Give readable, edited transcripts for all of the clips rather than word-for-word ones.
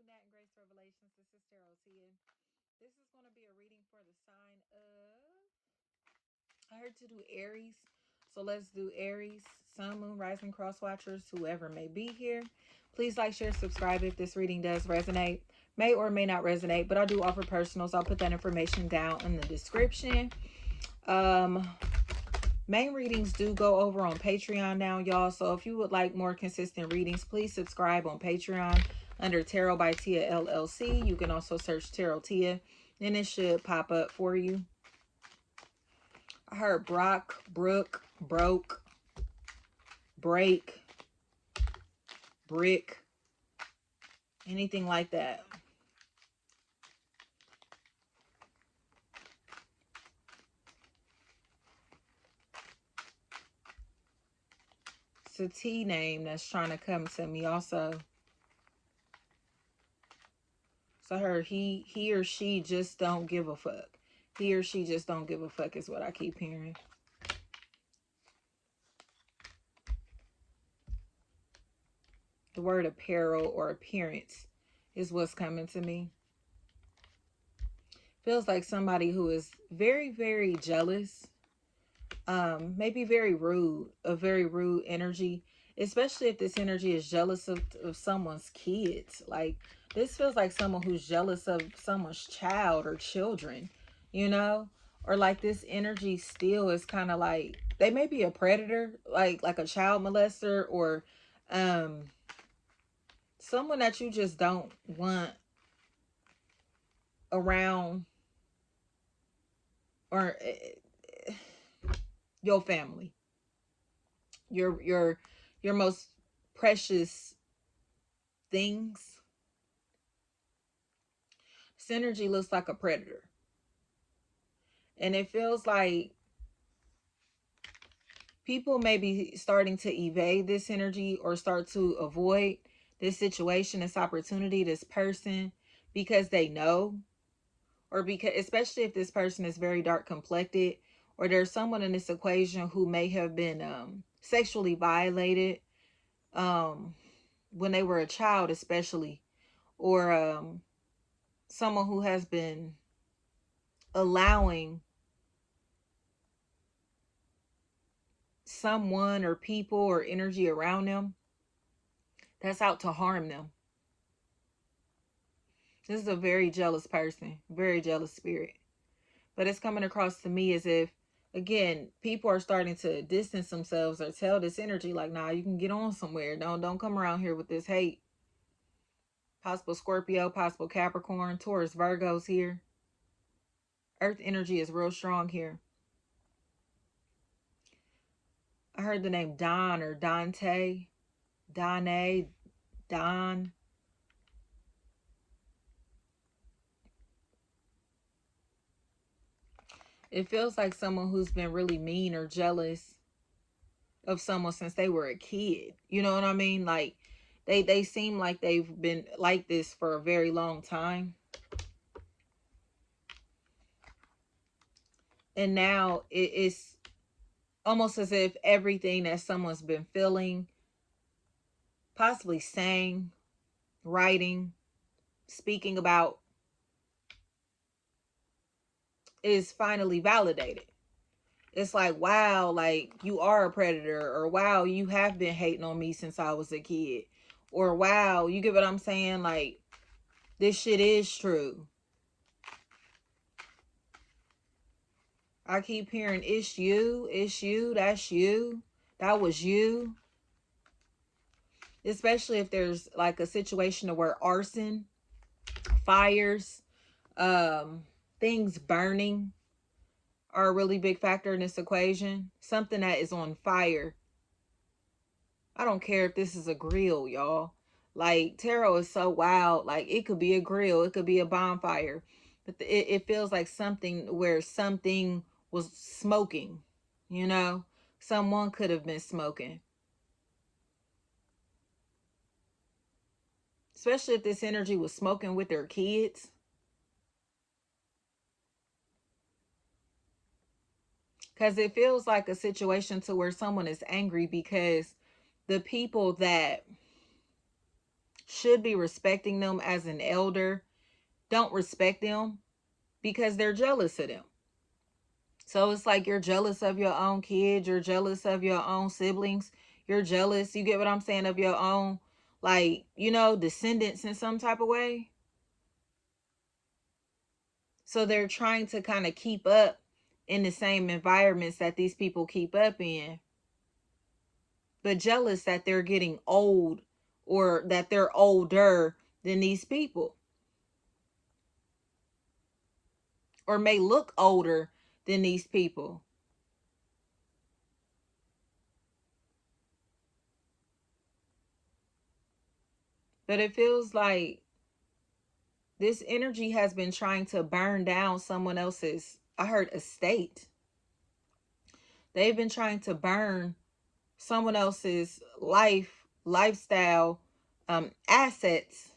Nat and Grace Revelations. This is Tarot Tia. This is going to be a reading for the sign of. I heard to do Aries. So let's do Aries, Sun, Moon, Rising, Cross Watchers, whoever may be here. Please like, share, subscribe if this reading does resonate. May or may not resonate, but I do offer personals. I'll put that information down in the description. Main readings do go over on Patreon now, y'all. So if you would like more consistent readings, please subscribe on Patreon under Tarot by Tia LLC. You can also search Tarot Tia, and it should pop up for you. I heard Brock, Brook, Broke, Break, Brick, anything like that. It's a T name that's trying to come to me also. So I heard he or she just don't give a fuck. He or she just don't give a fuck is what I keep hearing. The word apparel or appearance is what's coming to me. Feels like somebody who is very, very jealous. Maybe very rude, a very rude energy, especially if this energy is jealous of someone's kids. Like, this feels like someone who's jealous of someone's child or children, you know? Or like this energy still is kind of like, they may be a predator, like a child molester, or someone that you just don't want around, or your family, your most precious things. Synergy looks like a predator, and it feels like people may be starting to evade this energy or start to avoid this situation, this opportunity, this person, because they know, or because, especially if this person is very dark complected, or there's someone in this equation who may have been sexually violated when they were a child, especially, or someone who has been allowing someone or people or energy around them that's out to harm them. This is a very jealous person, very jealous spirit. But it's coming across to me as if, again, people are starting to distance themselves or tell this energy like, nah, you can get on somewhere. Don't come around here with this hate. Possible Scorpio, possible Capricorn, Taurus, Virgos here. Earth energy is real strong here. I heard the name Don or Dante, Donna, Don. It feels like someone who's been really mean or jealous of someone since they were a kid. You know what I mean? Like, they seem like they've been like this for a very long time. And now it's almost as if everything that someone's been feeling, possibly saying, writing, speaking about, is finally validated. It's like, wow, like, you are a predator, or wow, you have been hating on me since I was a kid, or wow, you get what I'm saying? Like, this shit is true. I keep hearing, it's you, that's you, that was you. Especially if there's like a situation where arson, fires, things burning are a really big factor in this equation. Something that is on fire. I don't care if this is a grill, y'all. Like, tarot is so wild. Like, it could be a grill, it could be a bonfire, but it feels like something where something was smoking, you know? Someone could have been smoking. Especially if this energy was smoking with their kids. Because it feels like a situation to where someone is angry because the people that should be respecting them as an elder don't respect them because they're jealous of them. So it's like you're jealous of your own kids, you're jealous of your own siblings, you're jealous, you get what I'm saying, of your own, like, descendants in some type of way. So they're trying to kind of keep up in the same environments that these people keep up in, but jealous that they're getting old or that they're older than these people, or may look older than these people. But it feels like this energy has been trying to burn down someone else's, I heard, estate. They've been trying to burn someone else's lifestyle, assets,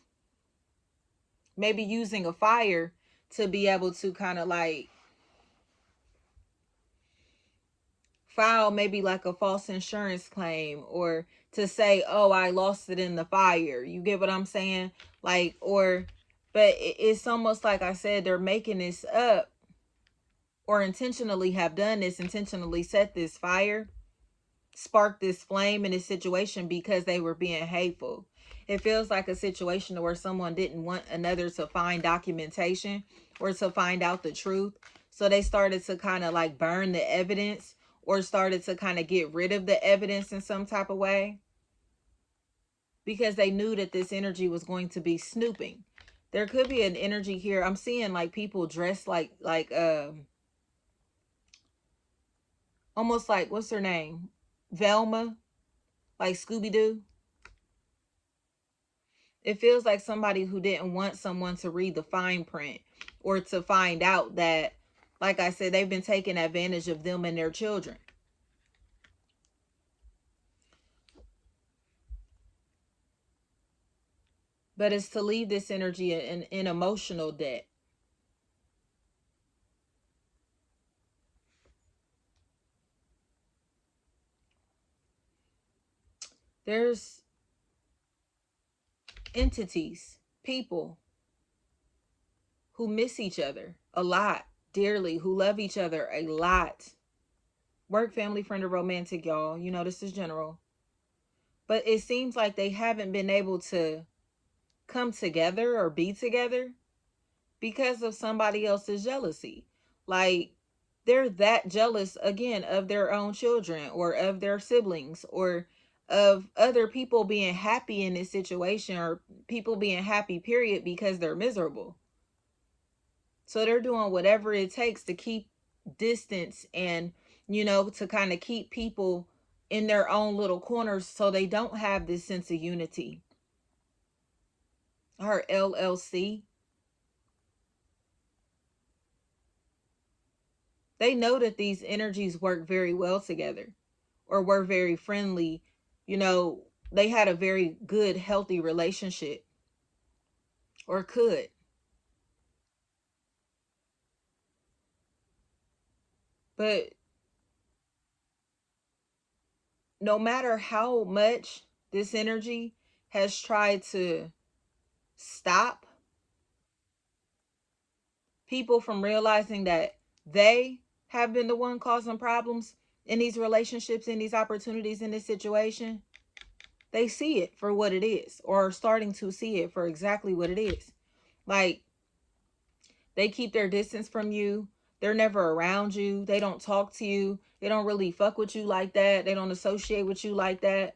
maybe using a fire to be able to kind of like file maybe like a false insurance claim, or to say, oh, I lost it in the fire. You get what I'm saying? Like, or, but it's almost like I said, they're making this up, or intentionally have done this, intentionally set this fire, sparked this flame in this situation because they were being hateful. It feels like a situation where someone didn't want another to find documentation or to find out the truth. So they started to kind of like burn the evidence, or started to kind of get rid of the evidence in some type of way, because they knew that this energy was going to be snooping. There could be an energy here. I'm seeing like people dressed like almost like, what's her name? Velma, like Scooby-Doo. It feels like somebody who didn't want someone to read the fine print, or to find out that, like I said, they've been taking advantage of them and their children. But it's to leave this energy in emotional debt. There's entities, people who miss each other a lot, dearly, who love each other a lot. Work, family, friend, or romantic, y'all. This is general. But it seems like they haven't been able to come together or be together because of somebody else's jealousy. Like, they're that jealous, again, of their own children, or of their siblings, or of other people being happy in this situation, or people being happy, period, because they're miserable. So they're doing whatever it takes to keep distance, and, to kind of keep people in their own little corners so they don't have this sense of unity. Her LLC. They know that these energies work very well together, or were very friendly. They had a very good, healthy relationship, or could. But no matter how much this energy has tried to stop people from realizing that they have been the one causing problems in these relationships, in these opportunities, in this situation, they see it for what it is, or are starting to see it for exactly what it is. Like, they keep their distance from you. They're never around you. They don't talk to you. They don't really fuck with you like that. They don't associate with you like that.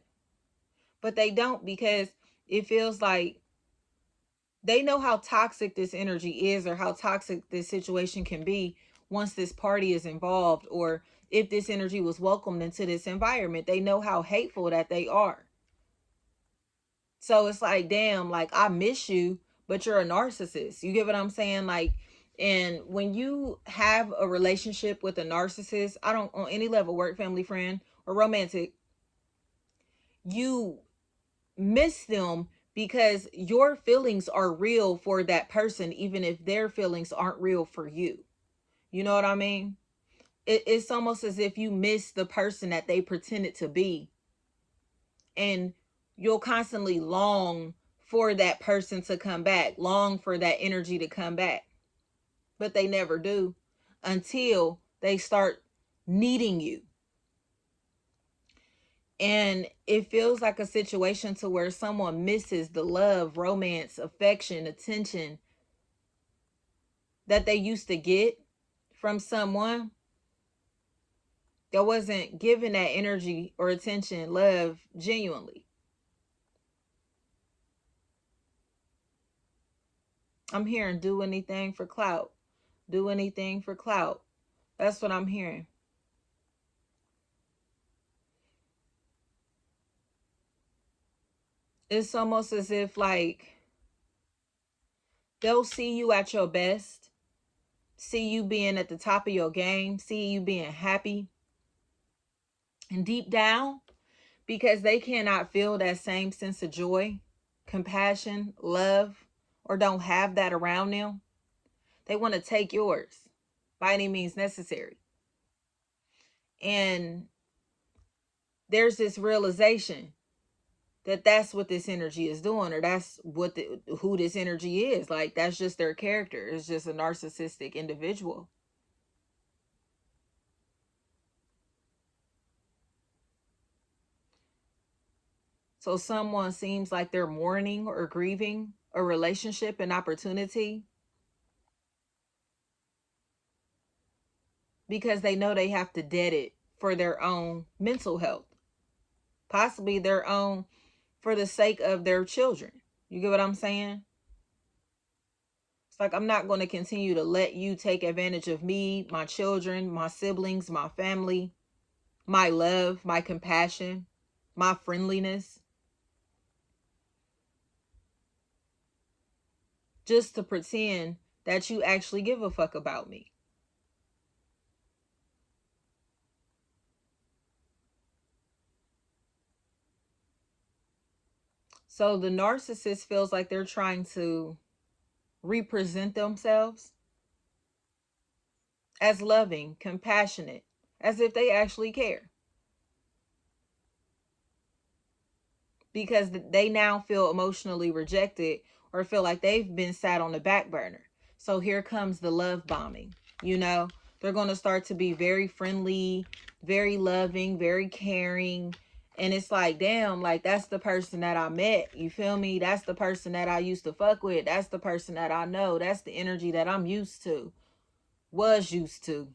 But they don't, because it feels like they know how toxic this energy is, or how toxic this situation can be once this party is involved, or if this energy was welcomed into this environment. They know how hateful that they are. So it's like, damn, like, I miss you, but you're a narcissist. You get what I'm saying? Like, and when you have a relationship with a narcissist, I don't, on any level, work, family, friend, or romantic, you miss them because your feelings are real for that person, even if their feelings aren't real for you. You know what I mean? It's almost as if you miss the person that they pretended to be, and you'll constantly long for that person to come back, long for that energy to come back. But they never do until they start needing you. And it feels like a situation to where someone misses the love, romance, affection, attention that they used to get from someone that wasn't giving that energy or attention, love genuinely. I'm hearing do anything for clout. Do anything for clout. That's what I'm hearing. It's almost as if like they'll see you at your best, see you being at the top of your game, see you being happy. And deep down, because they cannot feel that same sense of joy, compassion, love, or don't have that around them, they want to take yours by any means necessary. And there's this realization that that's what this energy is doing, or that's what who this energy is. Like, that's just their character. It's just a narcissistic individual. So someone seems like they're mourning or grieving a relationship and opportunity because they know they have to debt it for their own mental health, possibly their own, for the sake of their children. You get what I'm saying? It's like, I'm not going to continue to let you take advantage of me, my children, my siblings, my family, my love, my compassion, my friendliness, just to pretend that you actually give a fuck about me. So the narcissist feels like they're trying to represent themselves as loving, compassionate, as if they actually care. Because they now feel emotionally rejected or feel like they've been sat on the back burner. So here comes the love bombing. You know, they're going to start to be very friendly, very loving, very caring. And it's like, damn, like, that's the person that I met. You feel me? That's the person that I used to fuck with. That's the person that I know. That's the energy that I'm used to, was used to.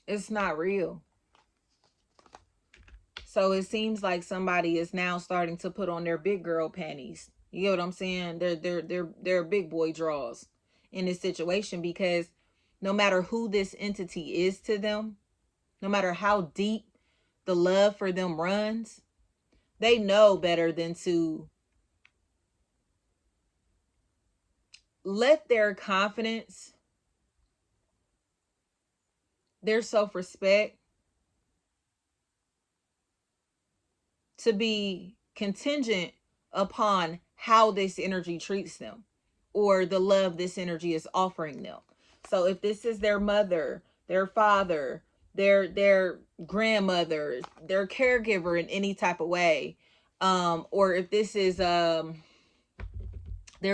It's not real. So it seems like somebody is now starting to put on their big girl panties. You get what I'm saying? They're big boy draws in this situation, because no matter who this entity is to them, no matter how deep the love for them runs, they know better than to let their confidence, their self-respect, to be contingent upon how this energy treats them, or the love this energy is offering them. So if this is their mother, their father, their grandmother, their caregiver in any type of way, or if this is their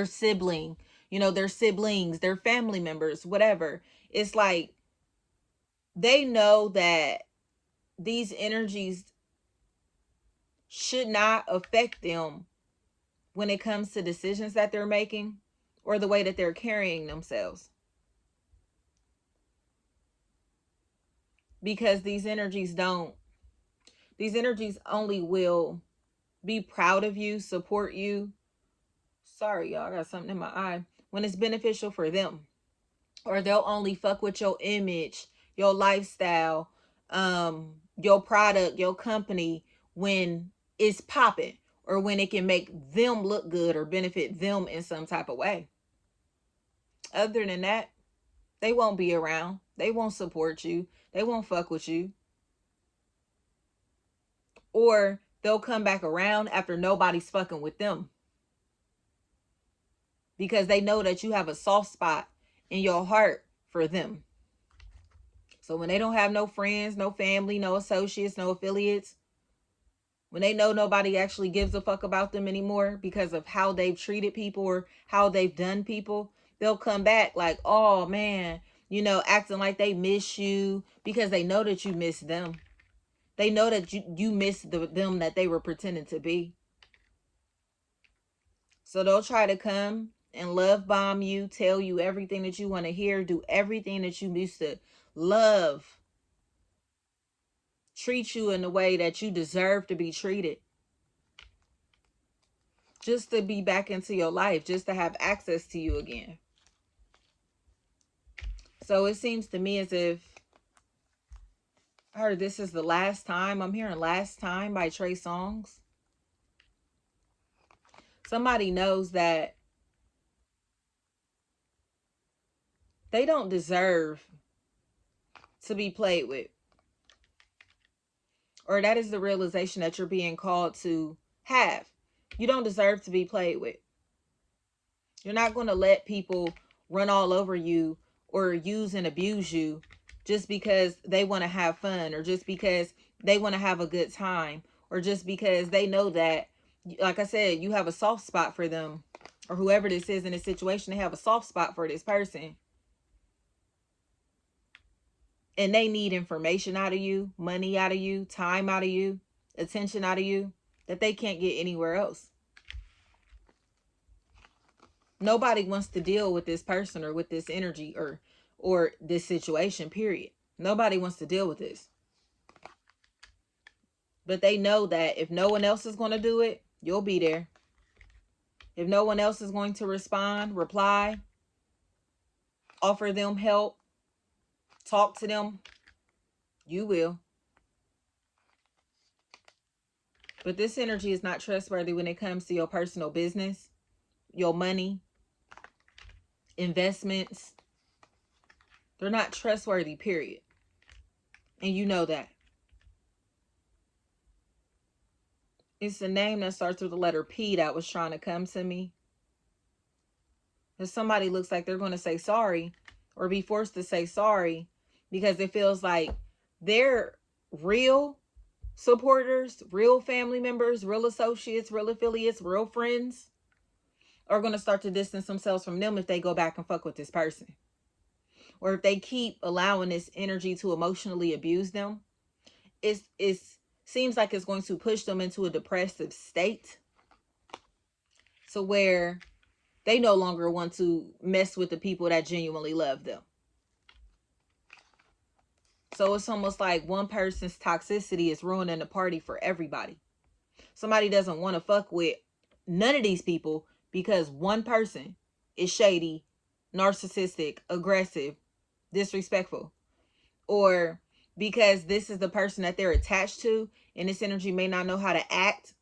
sibling, you know, their siblings, their family members, whatever, it's like they know that these energies should not affect them when it comes to decisions that they're making or the way that they're carrying themselves. Because these energies only will be proud of you, support you. Sorry, y'all, I got something in my eye. When it's beneficial for them. Or they'll only fuck with your image, your lifestyle, your product, your company, when it's popping, or when it can make them look good or benefit them in some type of way. Other than that, they won't be around. They won't support you. They won't fuck with you. Or they'll come back around after nobody's fucking with them, because they know that you have a soft spot in your heart for them. So when they don't have no friends, no family, no associates, no affiliates, when they know nobody actually gives a fuck about them anymore because of how they've treated people or how they've done people, they'll come back like, oh man, you know, acting like they miss you because they know that you miss them. They know that you miss them that they were pretending to be. So they'll try to come and love bomb you, tell you everything that you want to hear, do everything that you used to love, treat you in the way that you deserve to be treated, just to be back into your life, just to have access to you again. So it seems to me as if I heard this is the last time. I'm hearing Last Time by Trey Songz. Somebody knows that they don't deserve to be played with. Or that is the realization that you're being called to have. You don't deserve to be played with. You're not going to let people run all over you or use and abuse you just because they want to have fun, or just because they want to have a good time, or just because they know that, like I said, you have a soft spot for them, or whoever this is in this situation, they have a soft spot for this person. And they need information out of you, money out of you, time out of you, attention out of you that they can't get anywhere else. Nobody wants to deal with this person or with this energy or this situation, period. Nobody wants to deal with this. But they know that if no one else is going to do it, you'll be there. If no one else is going to respond, reply, offer them help, talk to them, you will. But this energy is not trustworthy when it comes to your personal business, your money, investments. They're not trustworthy, period. And you know that. It's a name that starts with the letter P that was trying to come to me. If somebody looks like they're going to say sorry or be forced to say sorry because it feels like their real supporters, real family members, real associates, real affiliates, real friends are going to start to distance themselves from them if they go back and fuck with this person. Or if they keep allowing this energy to emotionally abuse them, it seems like it's going to push them into a depressive state. So where they no longer want to mess with the people that genuinely love them. So it's almost like one person's toxicity is ruining the party for everybody. Somebody doesn't want to fuck with none of these people because one person is shady, narcissistic, aggressive, disrespectful. Or because this is the person that they're attached to and this energy may not know how to act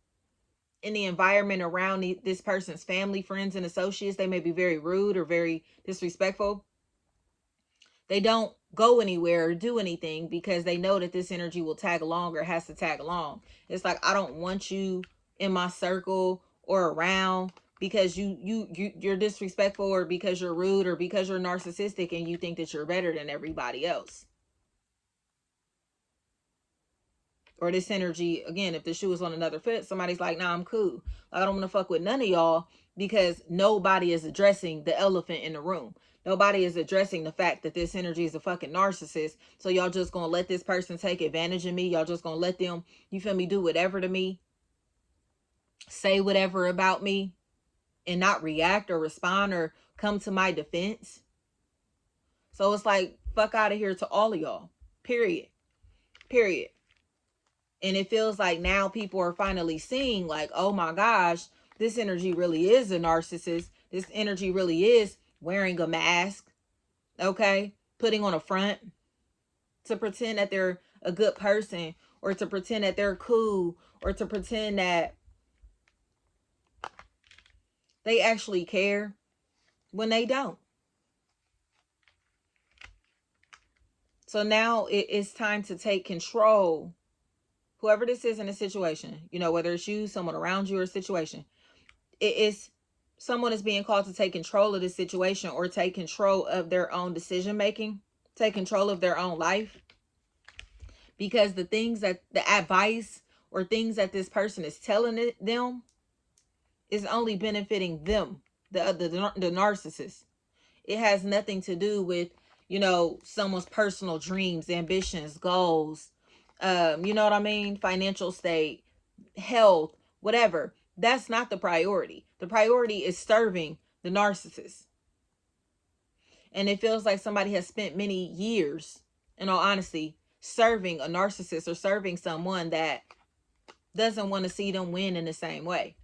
in the environment around this person's family, friends, and associates. They may be very rude or very disrespectful. They don't go anywhere or do anything because they know that this energy will tag along or has to tag along. It's like, I don't want you in my circle or around because you're disrespectful, or because you're rude, or because you're narcissistic and you think that you're better than everybody else. Or this energy, again, if the shoe is on another foot, somebody's like, nah, I'm cool. Like, I don't want to fuck with none of y'all because nobody is addressing the elephant in the room. Nobody is addressing the fact that this energy is a fucking narcissist. So y'all just gonna let this person take advantage of me. Y'all just gonna let them, you feel me, do whatever to me, say whatever about me, and not react or respond or come to my defense. So it's like, fuck out of here to all of y'all. Period. Period. And it feels like now people are finally seeing, like, oh my gosh, this energy really is a narcissist. This energy really is wearing a mask, okay? Putting on a front to pretend that they're a good person, or to pretend that they're cool, or to pretend that they actually care when they don't. So now it's time to take control. Whoever this is in a situation, you know, whether it's you, someone around you, or a situation, it is someone is being called to take control of this situation, or take control of their own decision making, take control of their own life. Because the things that the advice or things that this person is telling them is only benefiting them, the narcissist. It has nothing to do with, you know, someone's personal dreams, ambitions, goals, you know what I mean? Financial state, health, whatever. That's not the priority. The priority is serving the narcissist. And it feels like somebody has spent many years, in all honesty, serving a narcissist or serving someone that doesn't want to see them win in the same way.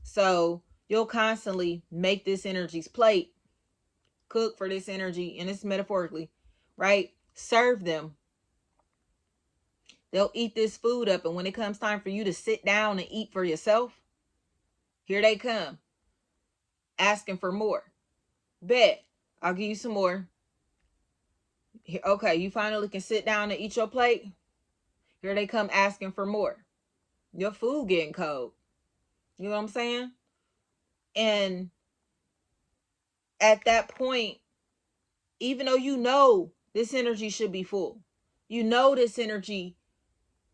So you'll constantly make this energy's plate, cook for this energy, and it's metaphorically, right? Serve them. They'll eat this food up, and when it comes time for you to sit down and eat for yourself, here they come, asking for more. Bet, I'll give you some more. Okay, you finally can sit down and eat your plate. Here they come asking for more. Your food getting cold. You know what I'm saying? And at that point, even though you know this energy should be full, you know this energy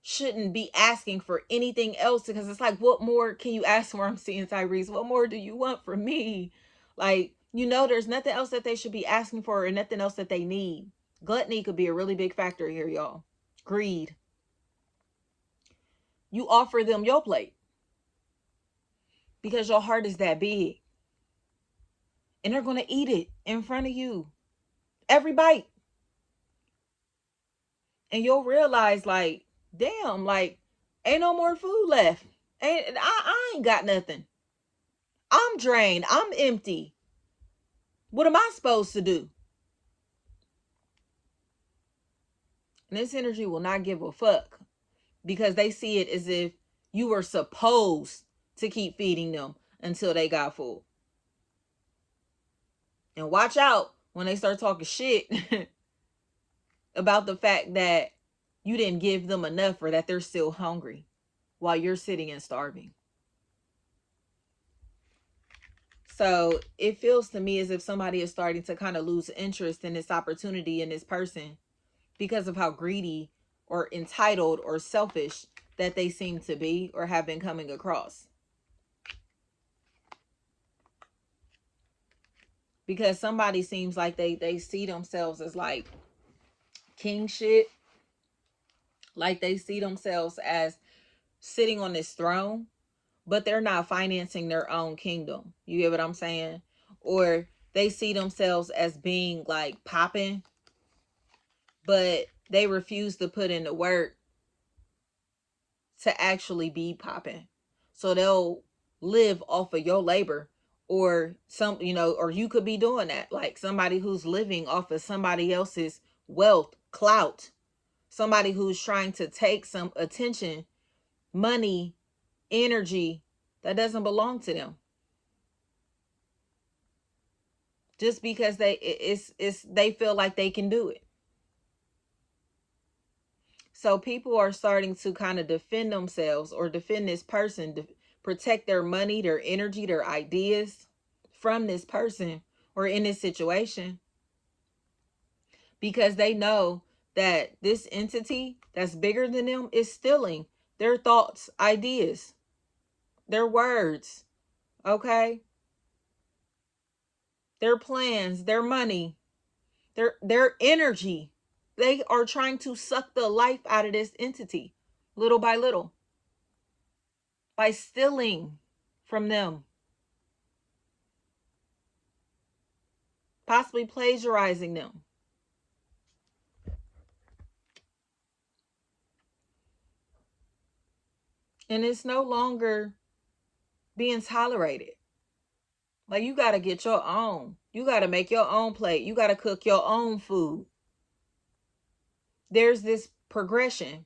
shouldn't be asking for anything else, because it's like, what more can you ask for? I'm seeing Tyrese. What more do you want from me? Like, you know, there's nothing else that they should be asking for, or nothing else that they need. Gluttony could be a really big factor here, y'all. Greed. You offer them your plate because your heart is that big, and they're going to eat it in front of you, every bite. And you'll realize, like, damn, like, ain't no more food left. I ain't got nothing. I'm drained. I'm empty. What am I supposed to do? And this energy will not give a fuck, because they see it as if you were supposed to keep feeding them until they got full. And watch out when they start talking shit about the fact that you didn't give them enough, or that they're still hungry while you're sitting and starving. So it feels to me as if somebody is starting to kind of lose interest in this opportunity in this person, because of how greedy or entitled or selfish that they seem to be or have been coming across. Because somebody seems like they see themselves as like king shit. Like they see themselves as sitting on this throne, but they're not financing their own kingdom. You get what I'm saying? Or they see themselves as being like popping, but they refuse to put in the work to actually be popping. So they'll live off of your labor, or some, you know, or you could be doing that. Like somebody who's living off of somebody else's wealth, clout, somebody who's trying to take some attention, money, energy that doesn't belong to them. Just because they feel like they can do it. So people are starting to kind of defend themselves or defend this person, to protect their money, their energy, their ideas from this person or in this situation, because they know that this entity that's bigger than them is stealing their thoughts, ideas, their words, okay? Their plans, their money, their energy. They are trying to suck the life out of this entity little by little by stealing from them, possibly plagiarizing them. And it's no longer being tolerated. Like, you got to get your own. You got to make your own plate. You got to cook your own food. There's this progression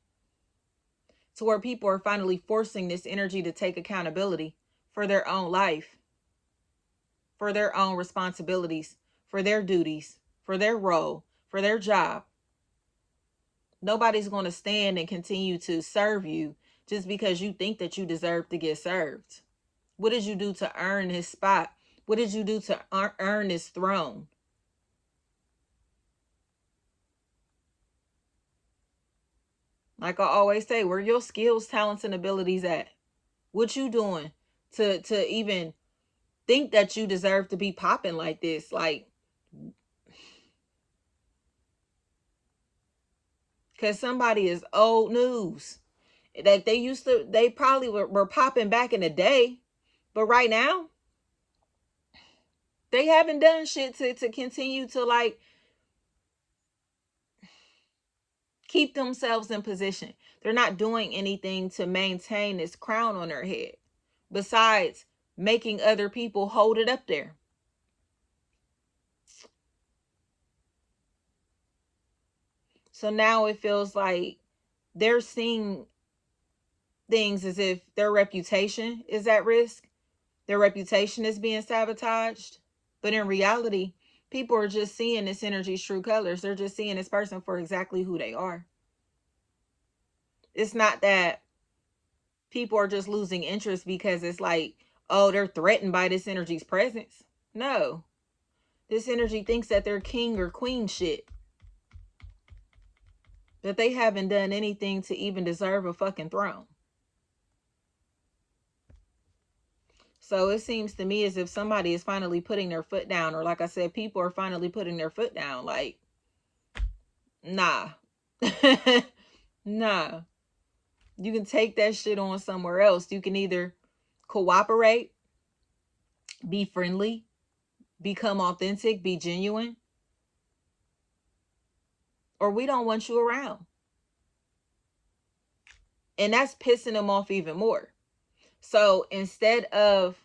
to where people are finally forcing this energy to take accountability for their own life, for their own responsibilities, for their duties, for their role, for their job. Nobody's going to stand and continue to serve you just because you think that you deserve to get served. What did you do to earn his spot? What did you do to earn this throne? Like I always say, where your skills, talents, and abilities at? What you doing to even think that you deserve to be popping like this? Like, because somebody is old news. That they probably were popping back in the day, but right now they haven't done shit to continue to like keep themselves in position. They're not doing anything to maintain this crown on their head besides making other people hold it up there. So now it feels like they're seeing things as if their reputation is at risk, their reputation is being sabotaged. But in reality, people are just seeing this energy's true colors. They're just seeing this person for exactly who they are. It's not that people are just losing interest because it's like, oh, they're threatened by this energy's presence. No. This energy thinks that they're king or queen shit. That they haven't done anything to even deserve a fucking throne. So it seems to me as if somebody is finally putting their foot down, or like I said, people are finally putting their foot down. Like, nah. Nah. You can take that shit on somewhere else. You can either cooperate, be friendly, become authentic, be genuine, or we don't want you around. And that's pissing them off even more. So instead of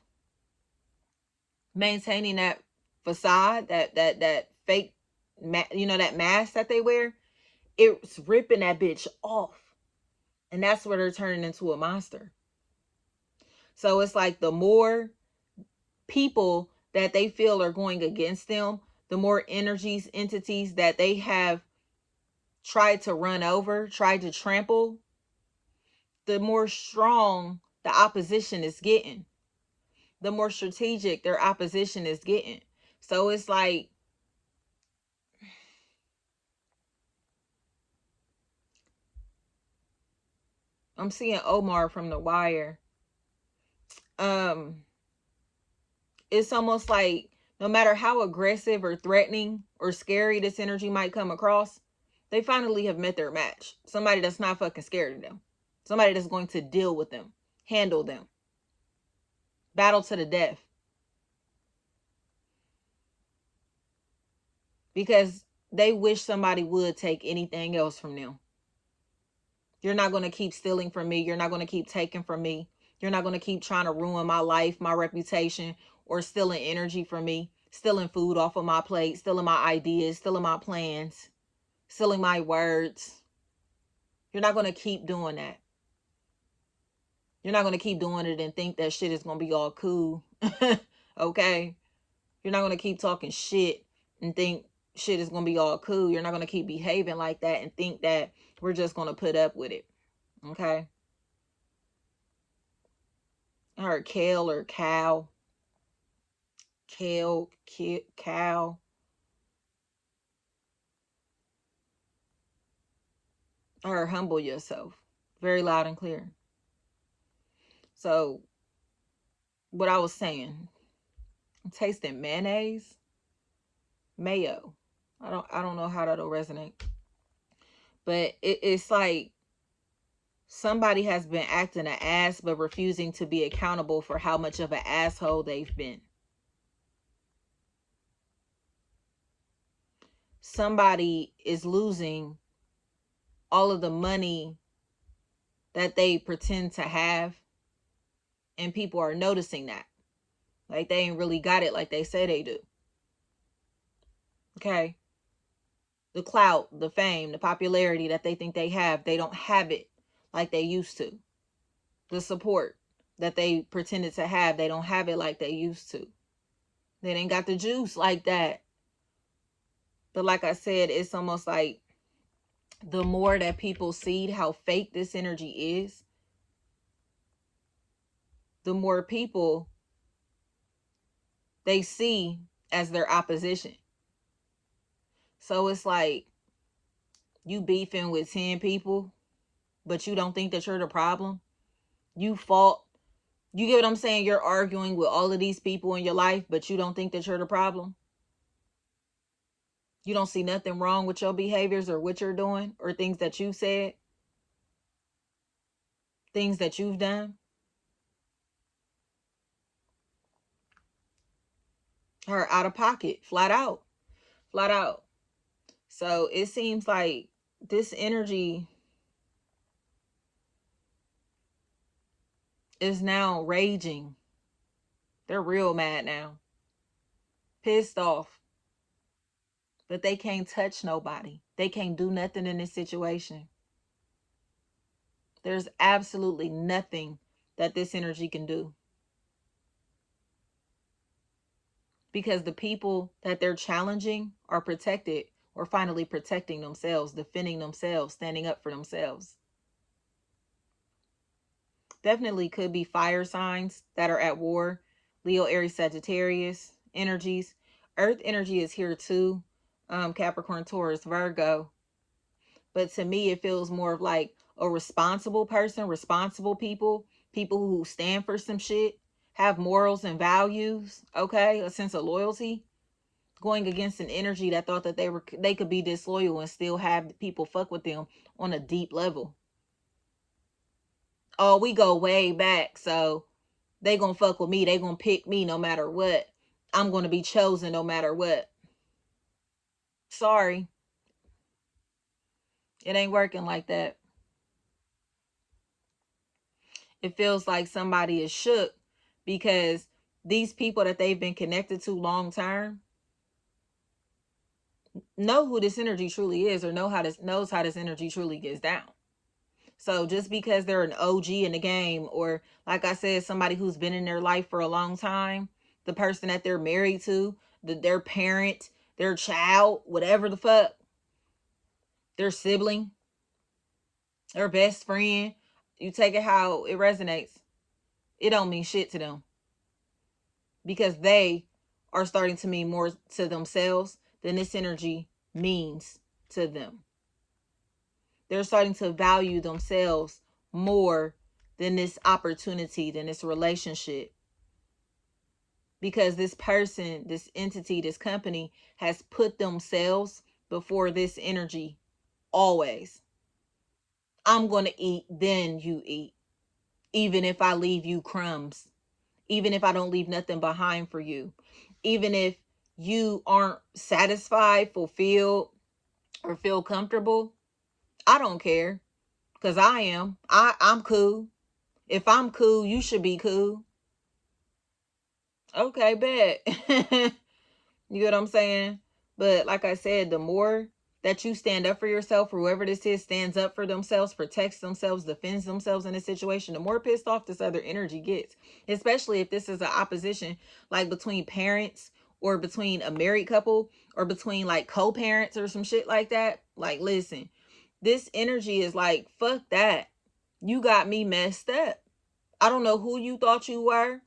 maintaining that facade, that fake, that mask that they wear, it's ripping that bitch off. And that's where they're turning into a monster. So it's like the more people that they feel are going against them, the more energies, entities that they have tried to run over, tried to trample, the more strong the opposition is getting, the more strategic their opposition is getting. So it's like, I'm seeing Omar from The Wire. It's almost like no matter how aggressive or threatening or scary this energy might come across, they finally have met their match. Somebody that's not fucking scared of them. Somebody that's going to deal with them, handle them, battle to the death. Because they wish somebody would take anything else from them. You're not going to keep stealing from me. You're not going to keep taking from me. You're not going to keep trying to ruin my life, my reputation, or stealing energy from me, stealing food off of my plate, stealing my ideas, stealing my plans, stealing my words. You're not going to keep doing that. You're not going to keep doing it and think that shit is going to be all cool. Okay? You're not going to keep talking shit and think shit is going to be all cool. You're not going to keep behaving like that and think that we're just going to put up with it. Okay? I heard kale or cow. Kale, cow. I heard humble yourself. Very loud and clear. So, what I was saying, I'm tasting mayonnaise, mayo. I don't know how that'll resonate. But it's like somebody has been acting an ass but refusing to be accountable for how much of an asshole they've been. Somebody is losing all of the money that they pretend to have, and people are noticing that. Like they ain't really got it like they say they do. Okay? The clout, the fame, the popularity that they think they have, they don't have it like they used to. The support that they pretended to have, they don't have it like they used to. They ain't got the juice like that. But like I said, it's almost like the more that people see how fake this energy is, the more people they see as their opposition. So it's like you beefing with 10 people but you don't think that you're the problem. You fought. You get what I'm saying? You're arguing with all of these people in your life, but you don't think that you're the problem. You don't see nothing wrong with your behaviors or what you're doing or things that you've said, things that you've done. Her out of pocket, flat out, flat out. So it seems like this energy is now raging. They're real mad now, pissed off, but they can't touch nobody. They can't do nothing in this situation. There's absolutely nothing that this energy can do, because the people that they're challenging are protected or finally protecting themselves, defending themselves, standing up for themselves. Definitely could be fire signs that are at war. Leo, Aries, Sagittarius energies. Earth energy is here too. Capricorn, Taurus, Virgo. But to me, it feels more of like a responsible person, responsible people, people who stand for some shit, have morals and values, okay, a sense of loyalty, going against an energy that thought that they could be disloyal and still have people fuck with them on a deep level. Oh, we go way back, so they gonna fuck with me. They gonna pick me no matter what. I'm gonna be chosen no matter what. Sorry, it ain't working like that. It feels like somebody is shook because these people that they've been connected to long term know who this energy truly is, or knows how this energy truly gets down. So just because they're an OG in the game, or like I said, somebody who's been in their life for a long time, the person that they're married to, their parent, their child, whatever the fuck, their sibling, their best friend, you take it how it resonates. It don't mean shit to them, because they are starting to mean more to themselves than this energy means to them. They're starting to value themselves more than this opportunity, than this relationship. Because this person, this entity, this company has put themselves before this energy always. I'm going to eat, then you eat. Even if I leave you crumbs. Even if I don't leave nothing behind for you. Even if you aren't satisfied, fulfilled, or feel comfortable, I don't care. Because I am. I'm cool. If I'm cool, you should be cool. Okay, bet. You get what I'm saying? But like I said, the more that you stand up for yourself, whoever this is stands up for themselves, protects themselves, defends themselves in a situation, the more pissed off this other energy gets. Especially if this is an opposition like between parents, or between a married couple, or between like co-parents or some shit like that. Like, listen, this energy is like, fuck that. You got me messed up. I don't know who you thought you were,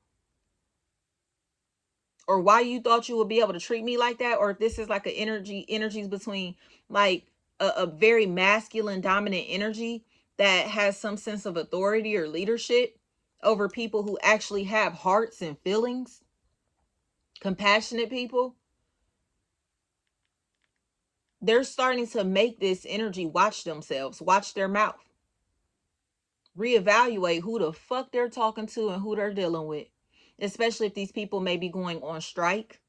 or why you thought you would be able to treat me like that, or if this is like an energies between like a very masculine dominant energy that has some sense of authority or leadership over people who actually have hearts and feelings, compassionate people. They're starting to make this energy watch themselves, watch their mouth, reevaluate who the fuck they're talking to and who they're dealing with, especially if these people may be going on strike.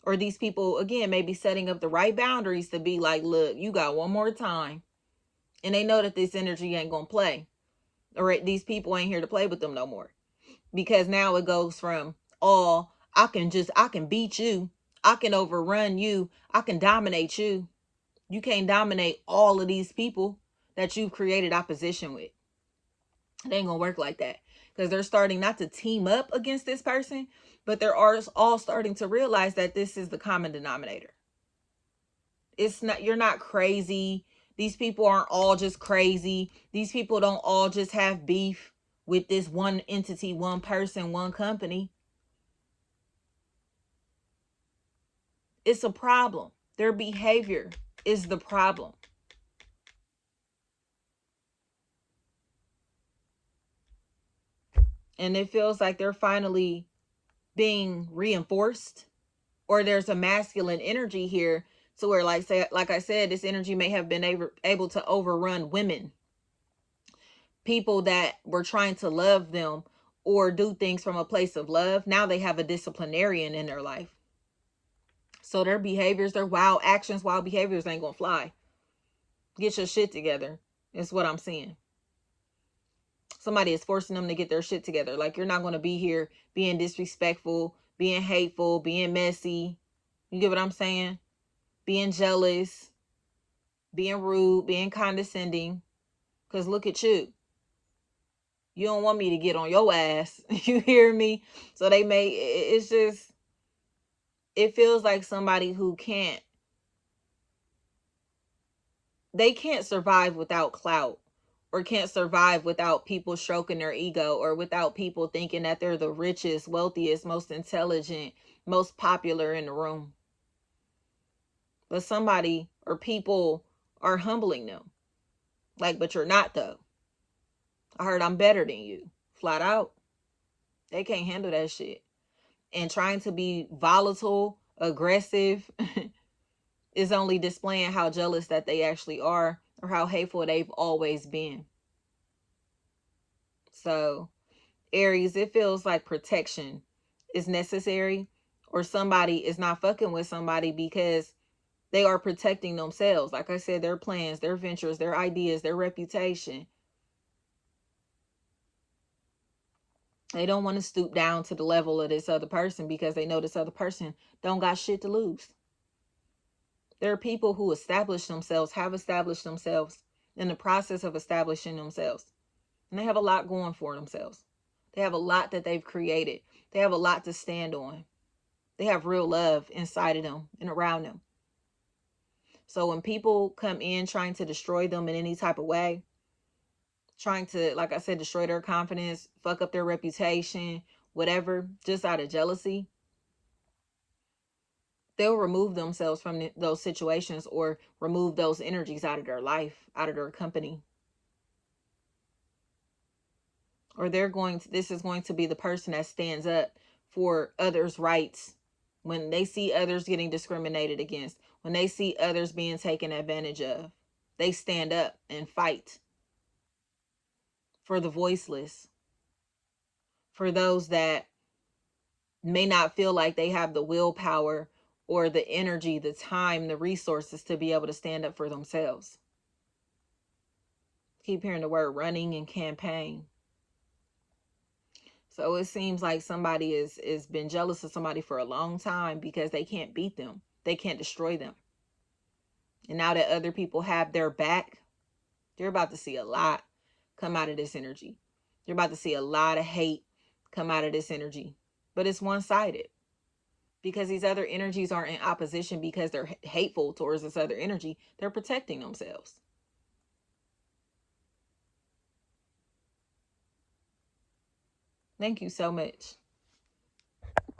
Or these people, again, may be setting up the right boundaries to be like, look, you got one more time. And they know that this energy ain't going to play. Or these people ain't here to play with them no more. Because now it goes from, oh, I can beat you. I can overrun you. I can dominate you. You can't dominate all of these people that you've created opposition with. It ain't going to work like that. Because they're starting not to team up against this person, but they're all starting to realize that this is the common denominator. It's not, you're not crazy. These people aren't all just crazy. These people don't all just have beef with this one entity, one person, one company. It's a problem. Their behavior is the problem. And it feels like they're finally being reinforced, or there's a masculine energy here to where, like I said, this energy may have been able to overrun women, people that were trying to love them or do things from a place of love. Now they have a disciplinarian in their life. So their behaviors, their wild actions, wild behaviors ain't gonna fly. Get your shit together. Is what I'm seeing. Somebody is forcing them to get their shit together. Like, you're not gonna be here being disrespectful, being hateful, being messy. You get what I'm saying? Being jealous, being rude, being condescending. Because look at you. You don't want me to get on your ass. You hear me? So it's just, it feels like somebody who they can't survive without clout, or can't survive without people stroking their ego, or without people thinking that they're the richest, wealthiest, most intelligent, most popular in the room. But somebody or people are humbling them. Like, but you're not though. I heard I'm better than you. Flat out. They can't handle that shit. And trying to be volatile, aggressive, is only displaying how jealous that they actually are, or how hateful they've always been. So, Aries, it feels like protection is necessary, or somebody is not fucking with somebody because they are protecting themselves. Like I said, their plans, their ventures, their ideas, their reputation. They don't want to stoop down to the level of this other person because they know this other person don't got shit to lose. There are people who establish themselves, have established themselves, in the process of establishing themselves. And they have a lot going for themselves. They have a lot that they've created. They have a lot to stand on. They have real love inside of them and around them. So when people come in trying to destroy them in any type of way, trying to, like I said, destroy their confidence, fuck up their reputation, whatever, just out of jealousy, they'll remove themselves from those situations, or remove those energies out of their life, out of their company. Or this is going to be the person that stands up for others' rights when they see others getting discriminated against, when they see others being taken advantage of. They stand up and fight for the voiceless, for those that may not feel like they have the willpower or the energy, the time, the resources to be able to stand up for themselves. Keep hearing the word running and campaign. So it seems like somebody is been jealous of somebody for a long time because they can't beat them. They can't destroy them. And now that other people have their back, you're about to see a lot come out of this energy. You're about to see a lot of hate come out of this energy. But it's one-sided, because these other energies aren't in opposition because they're hateful towards this other energy. They're protecting themselves. Thank you so much.